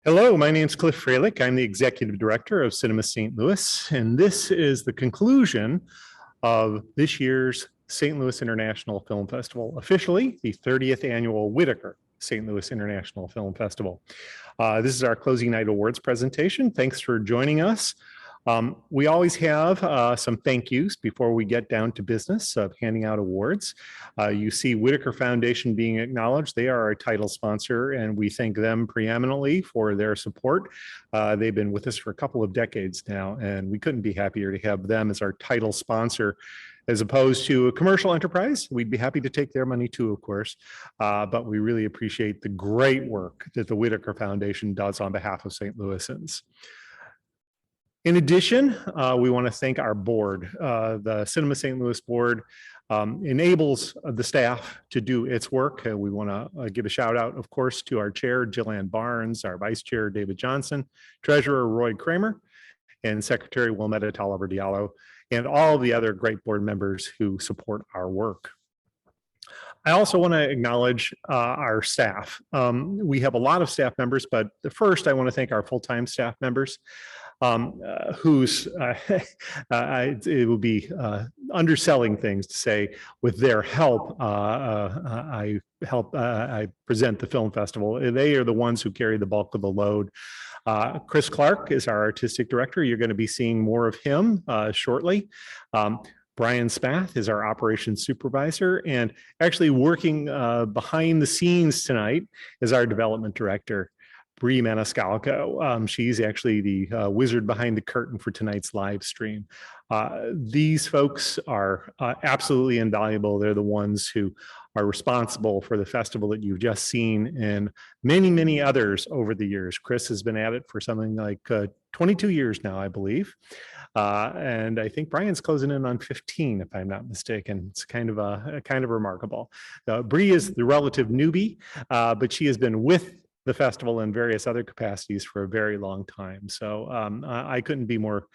Hello, my name is Cliff Freilich. I'm the Executive Director of Cinema St. Louis, and this is the conclusion of this year's St. Louis International Film Festival, officially the 30th annual Whitaker St. Louis International Film Festival. This is our closing night awards presentation. Thanks for joining us. We always have some thank yous before we get down to business of handing out awards. You see Whitaker Foundation being acknowledged. They are our title sponsor, and we thank them preeminently for their support. They've been with us for a couple of decades now, and we couldn't be happier to have them as our title sponsor, as opposed to a commercial enterprise. We'd be happy to take their money too, of course, but we really appreciate the great work that the Whitaker Foundation does on behalf of St. Louisans. In addition, we want to thank our board. The Cinema St. Louis board enables the staff to do its work. We want to give a shout out, of course, to our chair, Jillian Barnes, our vice chair, David Johnson, treasurer, Roy Kramer, and secretary, Wilmetta Tolliver Diallo, and all the other great board members who support our work. I also want to acknowledge our staff. We have a lot of staff members, but first I want to thank our full-time staff members. Whose it would be underselling things to say with their help, I present the film festival. They are the ones who carry the bulk of the load. Chris Clark is our artistic director. You're going to be seeing more of him shortly. Brian Spath is our operations supervisor, and actually working behind the scenes tonight is our development director, Bree Maniscalco. She's actually the wizard behind the curtain for tonight's live stream. These folks are absolutely invaluable. They're the ones who are responsible for the festival that you've just seen and many, many others over the years. Chris has been at it for something like 22 years now, I believe. And I think Brian's closing in on 15, if I'm not mistaken. It's kind of remarkable. Bree is the relative newbie, but she has been with the festival in various other capacities for a very long time. So I couldn't be more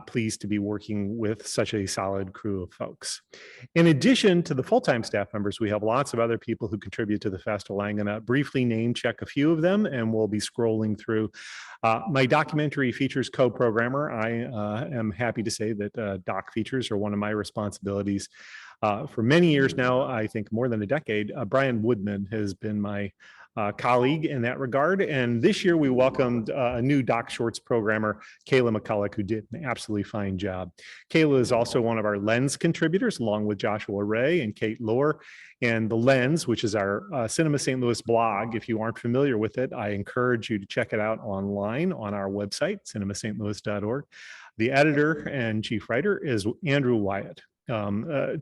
pleased to be working with such a solid crew of folks. In addition to the full-time staff members, we have lots of other people who contribute to the festival. I'm going to briefly name check a few of them, and we'll be scrolling through. My documentary features co-programmer, I am happy to say that doc features are one of my responsibilities. For many years now, I think more than a decade, Brian Woodman has been my colleague in that regard. And this year we welcomed a new doc shorts programmer, Kayla McCulloch, who did an absolutely fine job. Kayla is also one of our Lens contributors, along with Joshua Ray and Kate Lohr. And the Lens, which is our Cinema St. Louis blog, if you aren't familiar with it, I encourage you to check it out online on our website, cinemastlouis.org. The editor and chief writer is Andrew Wyatt.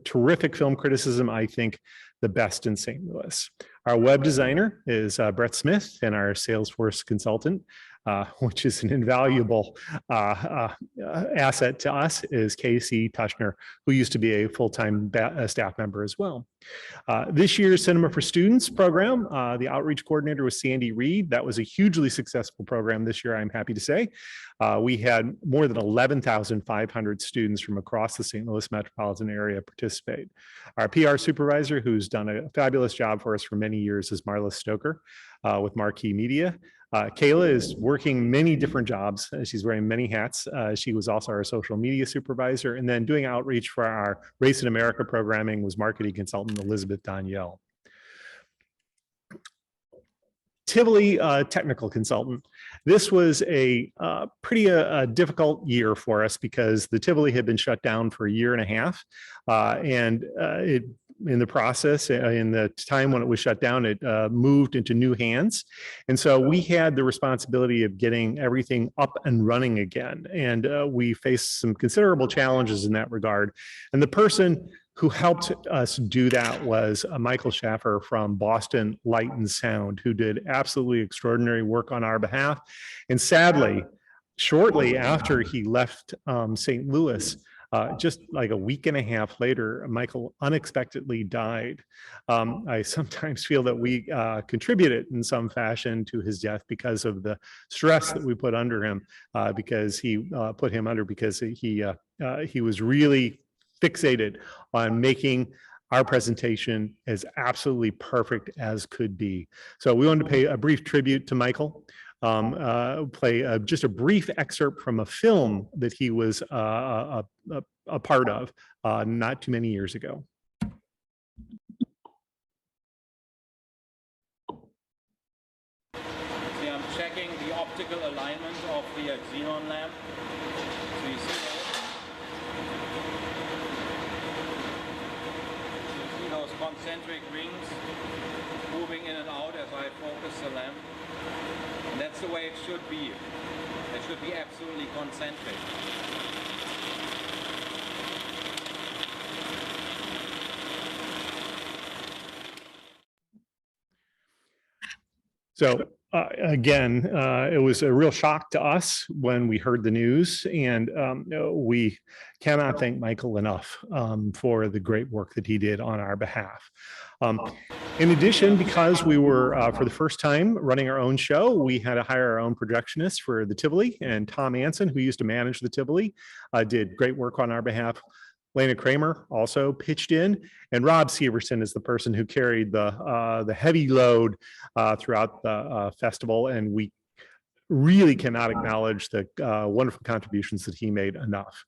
Terrific film criticism, I think the best in St. Louis. Our web designer is Brett Smith, and our Salesforce consultant, which is an invaluable asset to us, is Casey Tushner, who used to be a full-time staff member as well. This year's Cinema for Students program, the outreach coordinator was Sandy Reed. That was a hugely successful program this year, I'm happy to say. We had more than 11,500 students from across the St. Louis metropolitan area participate. Our PR supervisor, who's done a fabulous job for us for many years, is Marla Stoker with Marquee Media. Kayla is working many different jobs. She's wearing many hats. She was also our social media supervisor, and then doing outreach for our Race in America programming was marketing consultant Elizabeth Danielle. Tivoli technical consultant. This was a pretty difficult year for us because the Tivoli had been shut down for a year and a half, and in the process, in the time when it was shut down, it moved into new hands. And so we had the responsibility of getting everything up and running again. And we faced some considerable challenges in that regard. And the person who helped us do that was Michael Schaffer from Boston Light and Sound, who did absolutely extraordinary work on our behalf. And sadly, shortly after he left St. Louis, just like a week and a half later, Michael unexpectedly died. I sometimes feel that we contributed in some fashion to his death because of the stress that we put under him, because he was really fixated on making our presentation as absolutely perfect as could be. So we wanted to pay a brief tribute to Michael. play just a brief excerpt from a film that he was a part of not too many years ago. See, I'm checking the optical alignment of the xenon lamp. So you see those concentric rings moving in and out as I focus the lamp. And that's the way it should be. It should be absolutely concentric. So again, it was a real shock to us when we heard the news, and we cannot thank Michael enough for the great work that he did on our behalf. In addition, because we were, for the first time, running our own show, we had to hire our own projectionist for the Tivoli, and Tom Anson, who used to manage the Tivoli, did great work on our behalf. Lena Kramer also pitched in, and Rob Severson is the person who carried the heavy load throughout the festival, and we really cannot acknowledge the wonderful contributions that he made enough.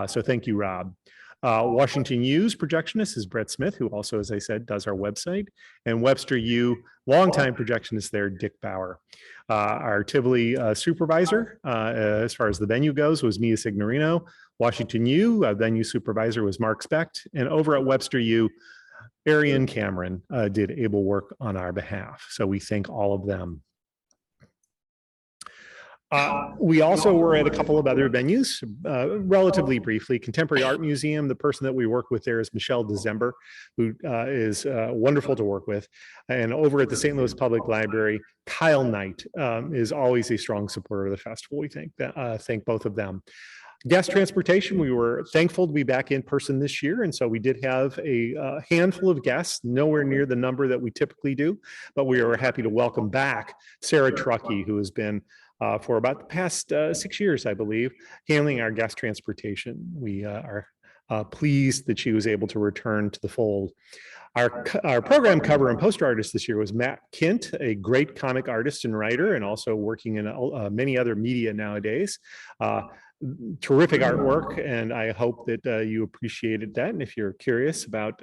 So thank you, Rob. Washington U's projectionist is Brett Smith, who also, as I said, does our website, and Webster U, longtime projectionist there, Dick Bauer. Our Tivoli supervisor, as far as the venue goes, was Mia Signorino. Washington U, venue supervisor was Mark Specht, and over at Webster U, Arian Cameron did able work on our behalf. So we thank all of them. We also were at a couple of other venues, relatively briefly. Contemporary Art Museum, the person that we work with there is Michelle December, who is wonderful to work with. And over at the St. Louis Public Library, Kyle Knight is always a strong supporter of the festival. We thank both of them. Guest transportation, we were thankful to be back in person this year, and so we did have a handful of guests, nowhere near the number that we typically do, but we are happy to welcome back Sarah Truckee, who has been for about the past 6 years, I believe, handling our guest transportation. We are pleased that she was able to return to the fold. Our program cover and poster artist this year was Matt Kint, a great comic artist and writer, and also working in many other media nowadays. Terrific artwork, and I hope that you appreciated that. And if you're curious about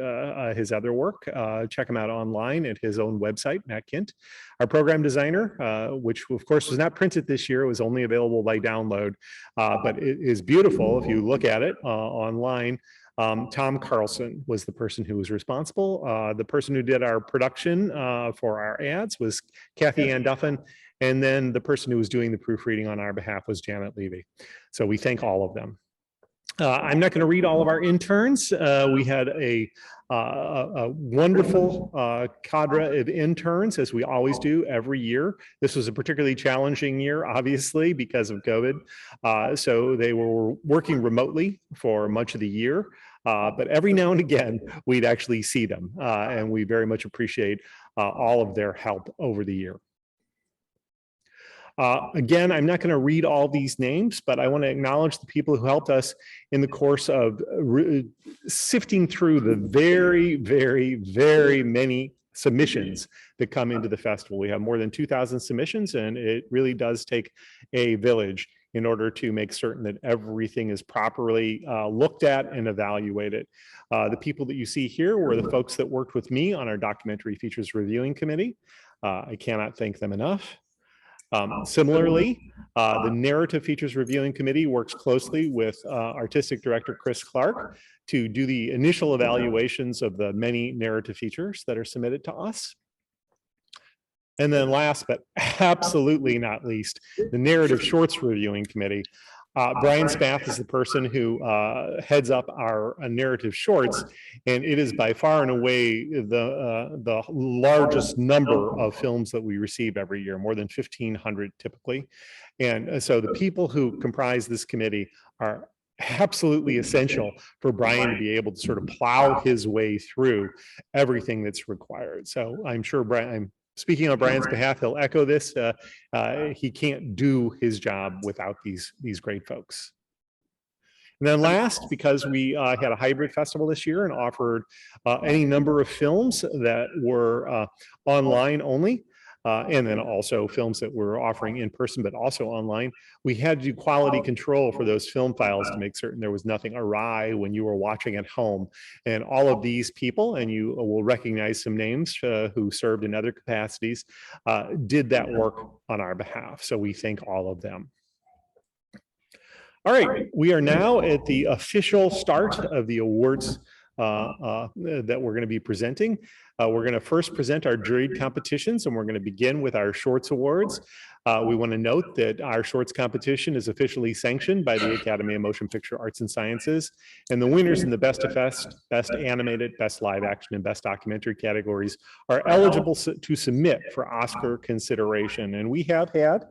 his other work, check him out online at his own website, Matt Kint. Our program designer, which of course was not printed this year, it was only available by download, but it is beautiful if you look at it online. Tom Carlson was the person who was responsible. The person who did our production for our ads was Kathy Ann Duffin. And then the person who was doing the proofreading on our behalf was Janet Levy. So we thank all of them. I'm not going to read all of our interns. We had a wonderful cadre of interns, as we always do every year. This was a particularly challenging year, obviously, because of COVID. So they were working remotely for much of the year. But every now and again, we'd actually see them. And we very much appreciate all of their help over the year. Again, I'm not going to read all these names, but I want to acknowledge the people who helped us in the course of sifting through the very, very, very many submissions that come into the festival. We have more than 2,000 submissions, and it really does take a village in order to make certain that everything is properly looked at and evaluated. The people that you see here were the folks that worked with me on our documentary features reviewing committee. I cannot thank them enough. Similarly, the Narrative Features Reviewing Committee works closely with Artistic Director Chris Clark to do the initial evaluations of the many narrative features that are submitted to us. And then last, but absolutely not least, the Narrative Shorts Reviewing Committee. Brian Spath is the person who heads up our narrative shorts, and it is by far and away the largest number of films that we receive every year, more than 1,500 typically. And so the people who comprise this committee are absolutely essential for Brian to be able to sort of plow his way through everything that's required. So I'm sure Brian, speaking on Brian's behalf, he'll echo this. He can't do his job without these great folks. And then last, because we had a hybrid festival this year and offered any number of films that were online only, and then also films that we're offering in person, but also online. We had to do quality control for those film files to make certain there was nothing awry when you were watching at home. And all of these people, and you will recognize some names who served in other capacities, did that work on our behalf. So we thank all of them. All right, we are now at the official start of the awards that we're going to be presenting. We're going to first present our juried competitions, and we're going to begin with our shorts awards. We want to note that our shorts competition is officially sanctioned by the Academy of Motion Picture Arts and Sciences, and the winners in the Best Effects, Best Animated, Best Live Action, and Best Documentary categories are eligible to submit for Oscar consideration. And we have had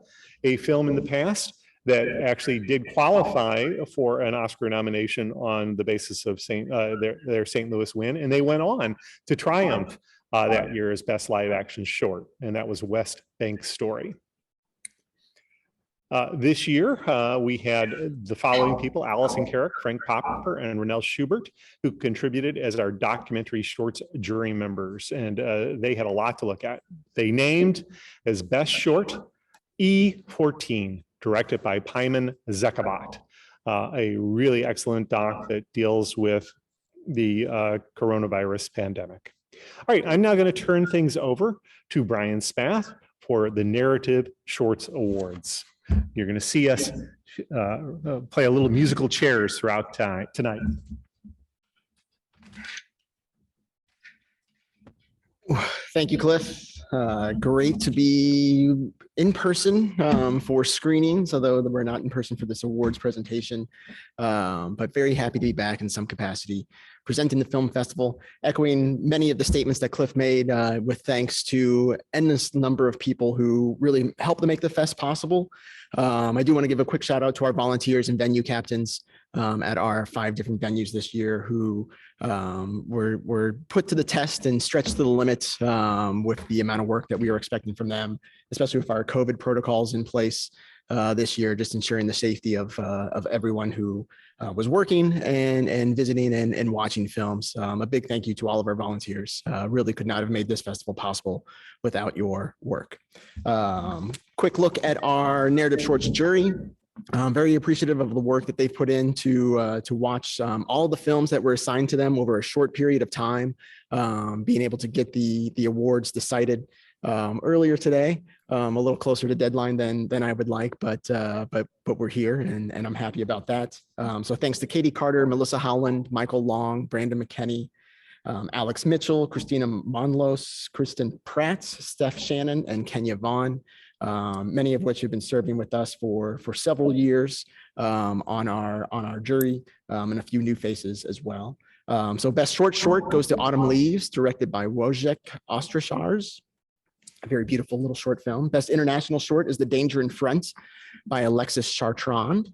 a film in the past that actually did qualify for an Oscar nomination on the basis of their St. Louis win, and they went on to triumph that year as Best Live Action Short, and that was West Bank Story. This year, we had the following people: Allison Carrick, Frank Popper, and Renelle Schubert, who contributed as our documentary shorts jury members, and they had a lot to look at. They named as Best Short E14, directed by Payman Zekabat, a really excellent doc that deals with the coronavirus pandemic. All right, I'm now going to turn things over to Brian Spath for the Narrative Shorts Awards. You're going to see us play a little musical chairs throughout tonight. Thank you, Cliff. Great to be in person for screenings, although we're not in person for this awards presentation, but very happy to be back in some capacity presenting the film festival, echoing many of the statements that Cliff made, with thanks to endless number of people who really helped to make the fest possible. I do want to give a quick shout out to our volunteers and venue captains at our 5 different venues this year who were put to the test and stretched to the limits with the amount of work that we were expecting from them, especially with our COVID protocols in place this year, just ensuring the safety of everyone who was working and visiting and watching films. A big thank you to all of our volunteers. Really could not have made this festival possible without your work. Quick look at our narrative shorts jury. I'm very appreciative of the work that they've put in to watch all the films that were assigned to them over a short period of time, being able to get the awards decided earlier today, a little closer to deadline than I would like, but we're here and I'm happy about that. So thanks to Katie Carter, Melissa Howland, Michael Long, Brandon McKenney, Alex Mitchell, Christina Monlos, Kristen Pratt, Steph Shannon, and Kenya Vaughn. Many of which have been serving with us for several years on our jury, and a few new faces as well. So Best Short goes to Autumn Leaves, directed by Wojciech Ostraszarz. A very beautiful little short film. Best International Short is The Danger in Front by Alexis Chartrand.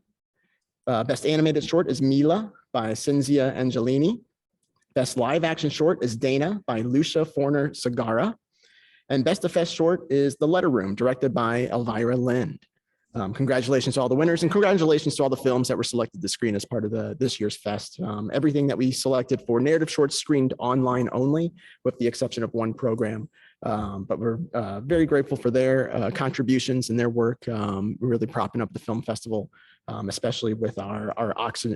Best Animated Short is Mila by Cinzia Angelini. Best Live Action Short is Dana by Lucia Forner Sagara. And Best Effects Short is The Letter Room, directed by Elvira Lind. Congratulations to all the winners, and congratulations to all the films that were selected to screen as part of this year's fest. Everything that we selected for narrative shorts screened online only, with the exception of one program. But we're very grateful for their contributions and their work, really propping up the film festival, especially with our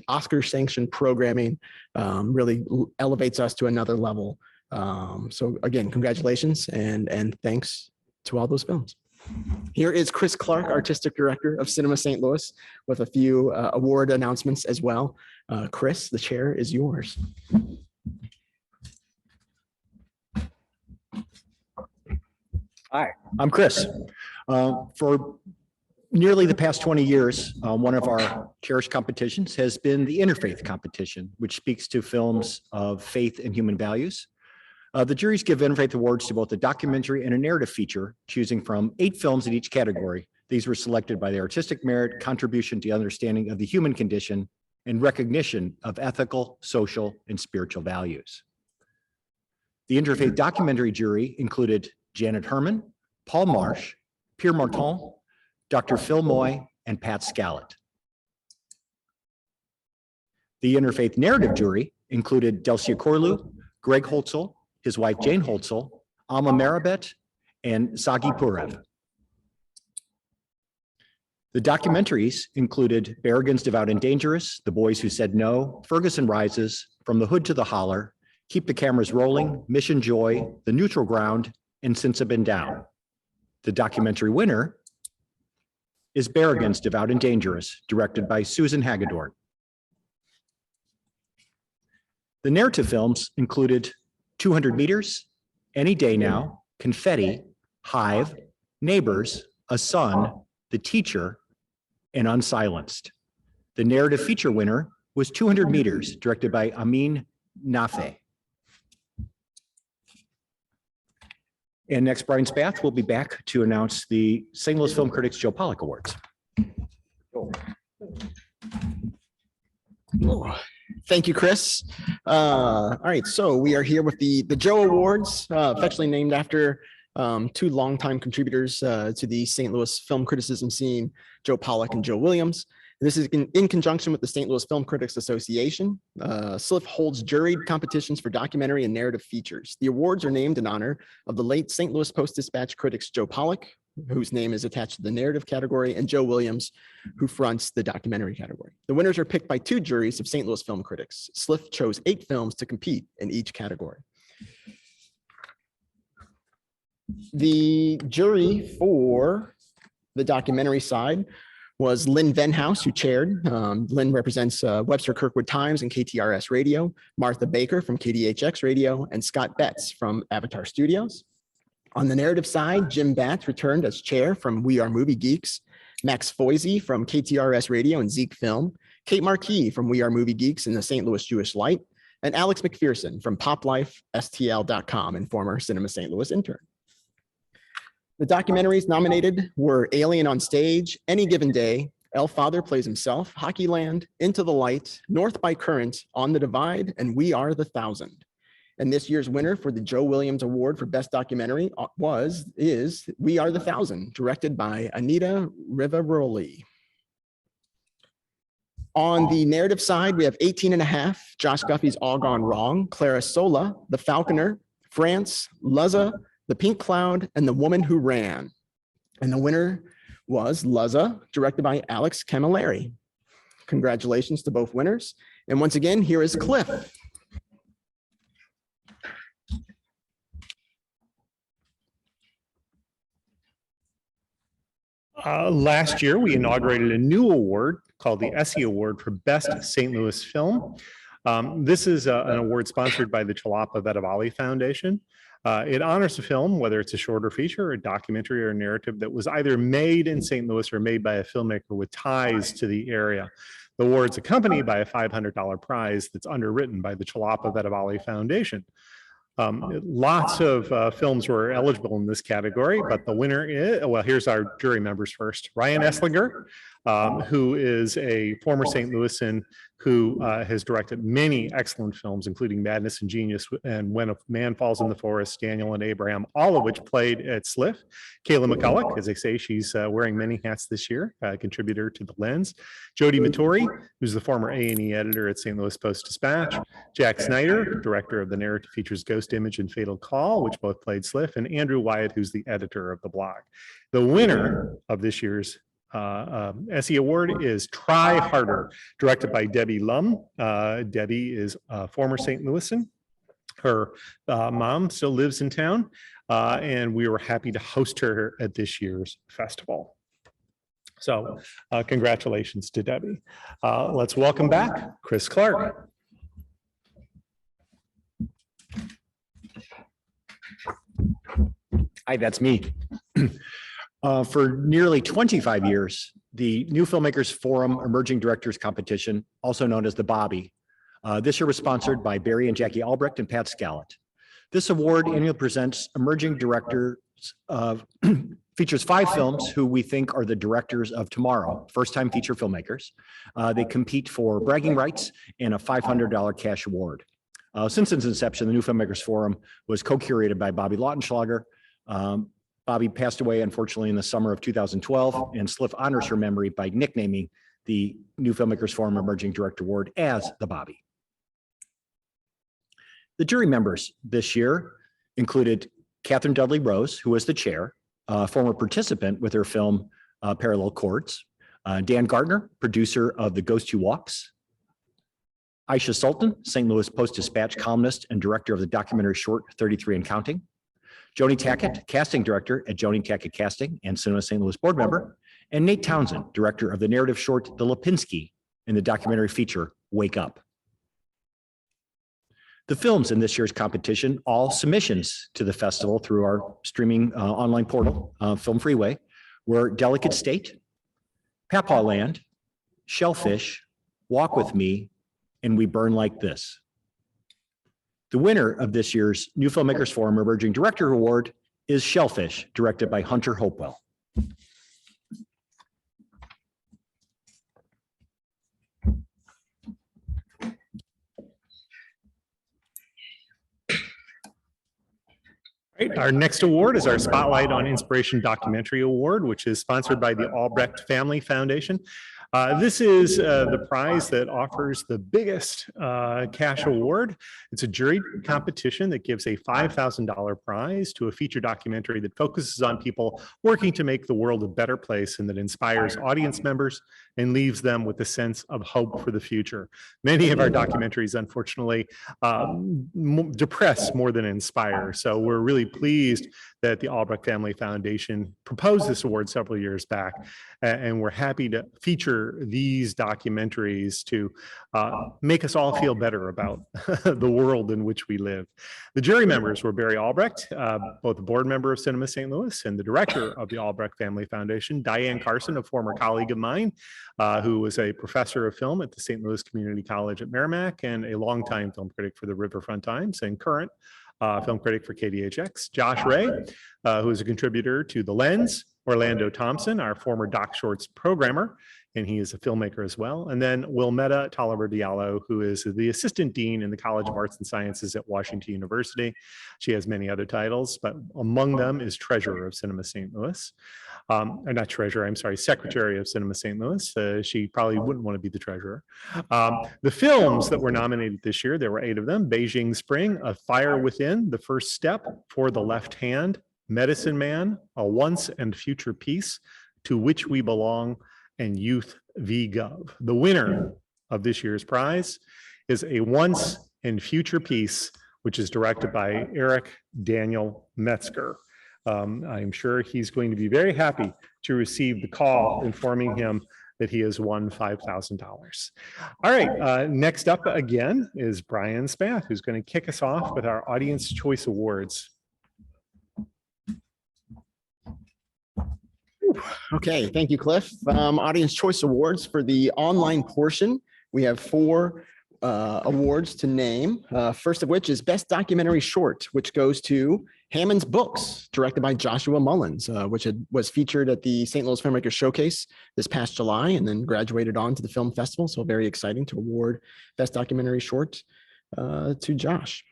Oscar-sanctioned programming, really elevates us to another level. So again, congratulations and thanks to all those films. Here is Chris Clark, Artistic Director of Cinema St. Louis, with a few award announcements as well. Chris, the chair is yours. Hi, I'm Chris. For nearly the past 20 years, one of our cherished competitions has been the Interfaith competition, which speaks to films of faith and human values. The juries give Interfaith Awards to both a documentary and a narrative feature, choosing from 8 films in each category. These were selected by their artistic merit, contribution to understanding of the human condition, and recognition of ethical, social, and spiritual values. The Interfaith Documentary jury included Janet Herman, Paul Marsh, Pierre Martin, Dr. Phil Moy, and Pat Scallett. The Interfaith Narrative jury included Delcia Corlew, Greg Holtzel, his wife Jane Holtzel, Alma Maribet, and Sagi Purev. The documentaries included Berrigan's Devout and Dangerous, The Boys Who Said No, Ferguson Rises, From the Hood to the Holler, Keep the Cameras Rolling, Mission Joy, The Neutral Ground, and Since I've Been Down. The documentary winner is Berrigan's Devout and Dangerous, directed by Susan Hagedorn. The narrative films included 200 Meters, Any Day Now, Confetti, Hive, Neighbors, A Son, The Teacher, and Unsilenced. The narrative feature winner was 200 Meters, directed by Amin Nafe. And next, Brian Spath will be back to announce the St. Louis Film Critics Joe Pollock Awards. Thank you, Chris. All right, so we are here with the Joe Awards, affectionately named after two longtime contributors to the St. Louis film criticism scene, Joe Pollock and Joe Williams. This is in conjunction with the St. Louis Film Critics Association. SLIFF holds juried competitions for documentary and narrative features. The awards are named in honor of the late St. Louis Post-Dispatch critics Joe Pollock, whose name is attached to the narrative category, and Joe Williams, who fronts the documentary category. The winners are picked by two juries of St. Louis film critics. SLIFF chose 8 films to compete in each category. The jury for the documentary side was Lynn Venhouse, who chaired. Lynn represents Webster Kirkwood Times and KTRS Radio, Martha Baker from KDHX Radio, and Scott Betts from Avatar Studios. On the narrative side, Jim Batts returned as chair from We Are Movie Geeks, Max Foisey from KTRS Radio and Zeke Film, Kate Marquis from We Are Movie Geeks and the St. Louis Jewish Light, and Alex McPherson from PopLifeSTL.com and former Cinema St. Louis intern. The documentaries nominated were Alien on Stage, Any Given Day, El Father Plays Himself, Hockeyland, Into the Light, North by Current, On the Divide, and We Are the Thousand. And this year's winner for the Joe Williams Award for Best Documentary is We Are the Thousand, directed by Anita Rivaroli. On the narrative side, we have 18½, Josh Guffey's All Gone Wrong, Clara Sola, The Falconer, France, Luzza, The Pink Cloud, and The Woman Who Ran. And the winner was Luzza, directed by Alex Camilleri. Congratulations to both winners. And once again, here is Cliff. Last year, we inaugurated a new award called the Essie Award for Best St. Louis Film. This is an award sponsored by the Jalapa Foundation. It honors a film, whether it's a shorter feature, a documentary, or a narrative that was either made in St. Louis or made by a filmmaker with ties to the area. The award's accompanied by a $500 prize that's underwritten by the Jalapa Foundation. Lots of films were eligible in this category, but the winner is, well, here's our jury members first. Ryan Esslinger, who is a former St. Louisan who has directed many excellent films, including Madness and Genius and When a Man Falls in the Forest, Daniel and Abraham, all of which played at SLIFF. Kayla McCulloch, as they say, she's wearing many hats this year, contributor to The Lens. Jody Mattori, who's the former A&E editor at St. Louis Post-Dispatch. Jack Snyder, director of the narrative features Ghost Image and Fatal Call, which both played SLIFF, and Andrew Wyatt, who's the editor of the blog. The winner of this year's Essie Award is Try Harder, directed by Debbie Lum. Debbie is a former St. Louisan. Her mom still lives in town, and we were happy to host her at this year's festival. So congratulations to Debbie. Let's welcome back Chris Clark. Hi, that's me. For nearly 25 years, the New Filmmakers Forum Emerging Directors Competition, also known as the Bobbie, this year was sponsored by Barry and Jackie Albrecht and Pat Scallett. This award annually presents emerging directors features 5 films who we think are the directors of tomorrow, first-time feature filmmakers. They compete for bragging rights and a $500 cash award. Since its inception, the New Filmmakers Forum was co-curated by Bobbie Lautenschlager. Bobbie passed away, unfortunately, in the summer of 2012, and SLIFF honors her memory by nicknaming the New Filmmakers Forum Emerging Director Award as the Bobbie. The jury members this year included Catherine Dudley Rose, who was the chair, former participant with her film Parallel Chords. Dan Gardner, producer of The Ghost Who Walks. Aisha Sultan, St. Louis Post-Dispatch columnist and director of the documentary short 33 and Counting. Joni Tackett, casting director at Joni Tackett Casting and Cinema St. Louis board member. And Nate Townsend, director of the narrative short The Lipinski and the documentary feature Wake Up. The films in this year's competition, all submissions to the festival through our streaming online portal, Film Freeway, were Delicate State, Papaw Land, Shellfish, Walk With Me, and We Burn Like This. The winner of this year's New Filmmakers Forum Emerging Director Award is Shellfish, directed by Hunter Hopewell. Right. Our next award is our Spotlight on Inspiration Documentary Award, which is sponsored by the Albrecht Family Foundation. This is the prize that offers the biggest cash award. It's a juried competition that gives a $5,000 prize to a feature documentary that focuses on people working to make the world a better place and that inspires audience members and leaves them with a sense of hope for the future. Many of our documentaries, unfortunately, depress more than inspire. So we're really pleased that the Albrecht Family Foundation proposed this award several years back, and we're happy to feature these documentaries to make us all feel better about the world in which we live. The jury members were Barry Albrecht, both a board member of Cinema St. Louis and the director of the Albrecht Family Foundation, Diane Carson, a former colleague of mine, who was a professor of film at the St. Louis Community College at Merrimack and a longtime film critic for the Riverfront Times and current film critic for KDHX, Josh Ray, who is a contributor to The Lens, Orlando Thompson, our former Doc Shorts programmer, and he is a filmmaker as well. And then Wilmetta Tolliver Diallo, who is the assistant dean in the College of Arts and Sciences at Washington University. She has many other titles, but among them is treasurer of Cinema St. Louis. Or not treasurer, I'm sorry, secretary of Cinema St. Louis. She probably wouldn't want to be the treasurer. The films that were nominated this year, there were 8 of them: Beijing Spring, A Fire Within, The First Step, For the Left Hand, Medicine Man, A Once and Future Peace, To Which We Belong, and Youth v. Gov. The winner of this year's prize is A Once and Future Peace, which is directed by Eric Daniel Metzger. I'm sure he's going to be very happy to receive the call informing him that he has won $5,000. All right, next up again is Brian Spath, who's going to kick us off with our Audience Choice Awards. Okay, thank you, Cliff. Audience Choice Awards for the online portion. We have 4 awards to name. First of which is Best Documentary Short, which goes to Hammond's Books, directed by Joshua Mullins, which was featured at the St. Louis Filmmakers Showcase this past July and then graduated on to the film festival. So very exciting to award Best Documentary Short to Josh.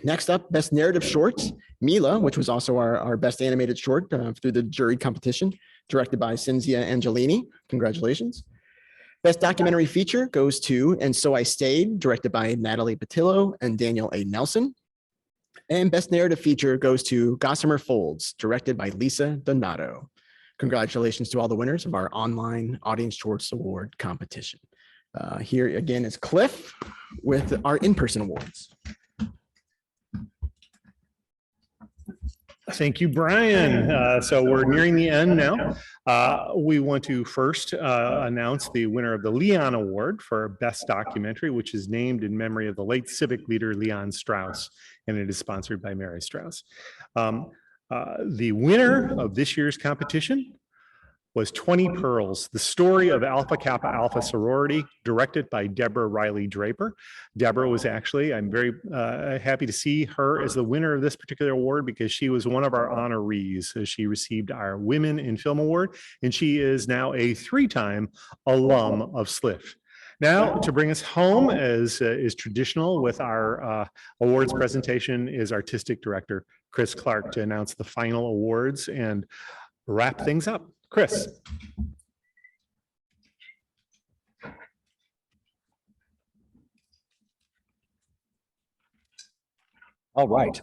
Next up, Best Narrative Short, Mila, which was also our Best Animated Short through the juried competition, directed by Cinzia Angelini. Congratulations. Best Documentary Feature goes to And So I Stayed, directed by Natalie Patillo and Daniel A. Nelson. And Best Narrative Feature goes to Gossamer Folds, directed by Lisa Donato. Congratulations to all the winners of our online Audience Choice Award competition. Here again is Cliff with our in-person awards. Thank you, Brian. So we're nearing the end now. We want to first announce the winner of the Leon Award for Best Documentary, which is named in memory of the late civic leader Leon Strauss, and it is sponsored by Mary Strauss. The winner of this year's competition was 20 Pearls, the story of Alpha Kappa Alpha sorority, directed by Deborah Riley Draper. Deborah was actually, I'm very happy to see her as the winner of this particular award because she was one of our honorees. She received our Women in Film Award, and she is now a 3-time alum of SLIFF. Now, to bring us home, as is traditional with our awards presentation, is Artistic Director Chris Clark to announce the final awards and wrap things up. Chris. All right.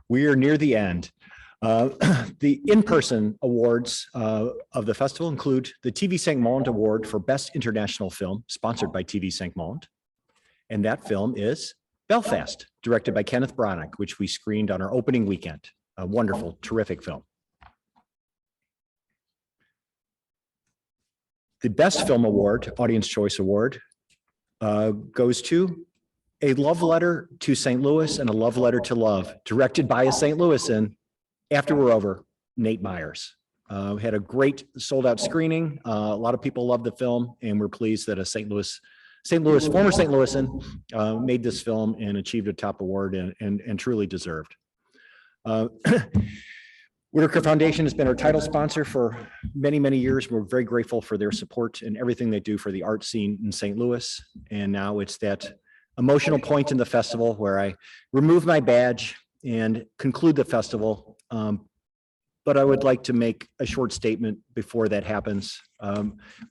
We are near the end. The in-person awards of the festival include the TV5MONDE Award for Best International Film, sponsored by TV5MONDE. And that film is Belfast, directed by Kenneth Branagh, which we screened on our opening weekend. A wonderful, terrific film. The Best Film Award, Audience Choice Award, goes to A Love Letter to St. Louis and a Love Letter to Love, directed by a St. Louisan. After we're over, Nate Myers. Had a great sold-out screening. A lot of people loved the film, and we're pleased that a former St. Louisan made this film and achieved a top award and truly deserved. Whitaker Foundation has been our title sponsor for many, many years. We're very grateful for their support and everything they do for the art scene in St. Louis. And now it's that emotional point in the festival where I remove my badge and conclude the festival. But I would like to make a short statement before that happens.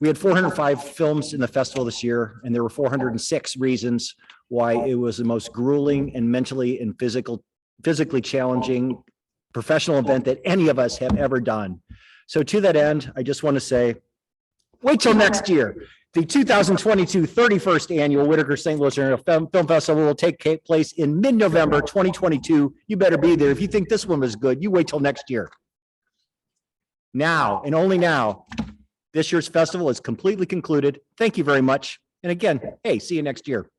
We had 405 films in the festival this year, and there were 406 reasons why it was the most grueling and mentally and physically challenging professional event that any of us have ever done. So to that end, I just want to say, wait till next year. The 2022 31st Annual Whitaker St. Louis Film Festival will take place in mid-November 2022. You better be there. If you think this one was good, you wait till next year. Now, and only now, this year's festival is completely concluded. Thank you very much. And again, hey, see you next year.